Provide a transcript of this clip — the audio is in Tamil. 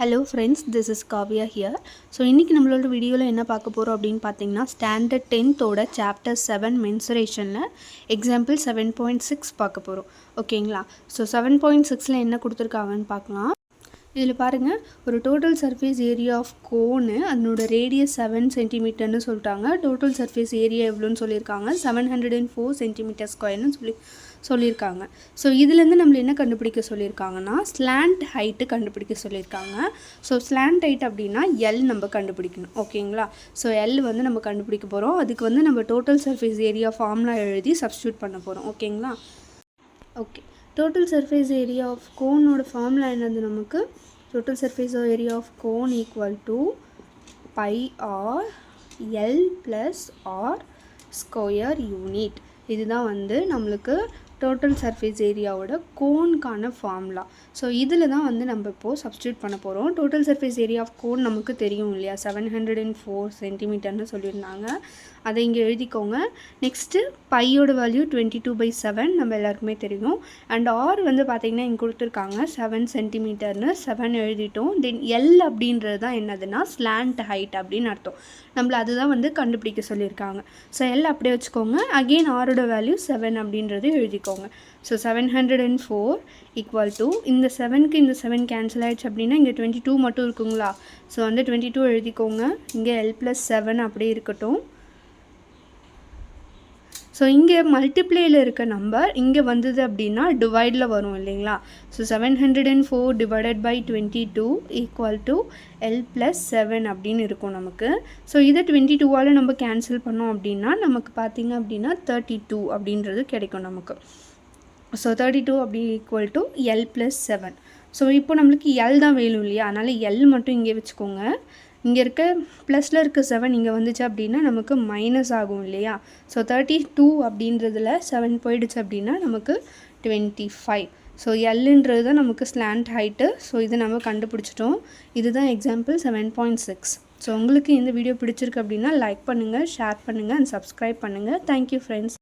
Hello friends, this is Kavya here. So இன்னைக்கு நம்மளோட வீடியோல என்ன பார்க்க போறோம் அப்படினு பாத்தீங்கன்னா ஸ்டாண்டர்ட் 10th ஓட சாப்டர் 7 மென்சுரேஷன்ல எக்ஸாம்பிள் 7.6 பார்க்க போறோம். ஓகேங்களா? So 7.6ல என்ன கொடுத்திருக்காங்கன்னு பார்க்கலாம். இதில் பாருங்கள், ஒரு டோட்டல் சர்ஃபேஸ் ஏரியா ஆஃப் கோனு அதனோட ரேடியஸ் 7 சென்டிமீட்டர்னு சொல்லிட்டாங்க. டோட்டல் சர்ஃபேஸ் ஏரியா எவ்வளோன்னு சொல்லியிருக்காங்க, 704 சென்டிமீட்டர் ஸ்கொயர்னு சொல்லியிருக்காங்க. ஸோ இதுலேருந்து நம்மளை என்ன கண்டுபிடிக்க சொல்லியிருக்காங்கன்னா ஸ்லாண்ட் ஹைட்டு கண்டுபிடிக்க சொல்லியிருக்காங்க. ஸோ ஸ்லாண்ட் ஹைட் அப்படின்னா எல் நம்ம கண்டுபிடிக்கணும். ஓகேங்களா? ஸோ எல் வந்து நம்ம கண்டுபிடிக்க போகிறோம். அதுக்கு வந்து நம்ம டோட்டல் சர்ஃபேஸ் ஏரியா ஃபார்முலா எழுதி சப்ஸ்டியூட் பண்ண போகிறோம். ஓகேங்களா? Okay, total surface area of cone ஓட ஃபார்முலா என்னது நமக்கு? total surface area of cone equal to pi r l plus r square unit. இதுதான் வந்து நம்மளுக்கு டோட்டல் சர்ஃபேஸ் ஏரியாவோட கோனுக்கான ஃபார்முலா. ஸோ இதில் தான் வந்து நம்ம இப்போது சப்ஸ்டியூட் பண்ண போகிறோம். Total surface area of cone நமக்கு தெரியும் இல்லையா, 704 சென்டிமீட்டர்னு சொல்லியிருந்தாங்க. அதை இங்கே எழுதிக்கோங்க. நெக்ஸ்ட்டு பையோட வேல்யூ 22/7 நம்ம எல்லாருக்குமே தெரியும். அண்ட் ஆர் வந்து பார்த்திங்கன்னா இங்கே கொடுத்துருக்காங்க 7 சென்டிமீட்டர்னு 7 எழுதிட்டோம். தென் எல் அப்படின்றது தான் என்னதுன்னா ஸ்லாண்ட் ஹைட் அப்படின்னு அர்த்தம். நம்மளை அதுதான் வந்து கண்டுபிடிக்க சொல்லியிருக்காங்க. ஸோ எல் அப்படியே வச்சுக்கோங்க. அகெயின் ஆரோட வேல்யூ 7 அப்படின்றது எழுதிக்கோங்க. ஸோ 704 ஈக்குவல் டு இந்த 7க்கு இந்த 7 கேன்சல் ஆகிடுச்சு அப்படின்னா இங்கே 22 மட்டும் இருக்குங்களா. ஸோ வந்து 22 எழுதிக்கோங்க. இங்கே எல் ப்ளஸ் 7 அப்படியே இருக்கட்டும். ஸோ இங்கே மல்டிப்ளேயில் இருக்க நம்பர் இங்கே வந்தது அப்படின்னா டிவைடில் வரும் இல்லைங்களா. So 704 divided by 22 equal to L plus 7 அப்படின்னு இருக்கும் நமக்கு. ஸோ இதை 22வால் நம்ம கேன்சல் பண்ணோம் அப்படின்னா நமக்கு பார்த்திங்க அப்படின்னா 32 அப்படின்றது கிடைக்கும் நமக்கு. ஸோ 32 அப்படி equal to L plus 7. So இப்போ நம்மளுக்கு எல் தான் வேணும் இல்லையா, அதனால் எல் மட்டும் இங்கே வச்சுக்கோங்க. இங்கே இருக்க ப்ளஸில் இருக்க 7 இங்கே வந்துச்சு அப்படின்னா நமக்கு மைனஸ் ஆகும் இல்லையா. ஸோ 32 அப்படின்றதுல 7 போயிடுச்சு அப்படின்னா நமக்கு 25. ஸோ எல்லுன்றது தான் நமக்கு ஸ்லாண்ட் ஹைட்டு. ஸோ இதை நம்ம கண்டுபிடிச்சிட்டோம். இதுதான் எக்ஸாம்பிள் 7.6. ஸோ உங்களுக்கு இந்த வீடியோ பிடிச்சிருக்கு அப்படின்னா லைக் பண்ணுங்கள், ஷேர் பண்ணுங்கள் அண்ட் சப்ஸ்கிரைப் பண்ணுங்கள். Thank you friends.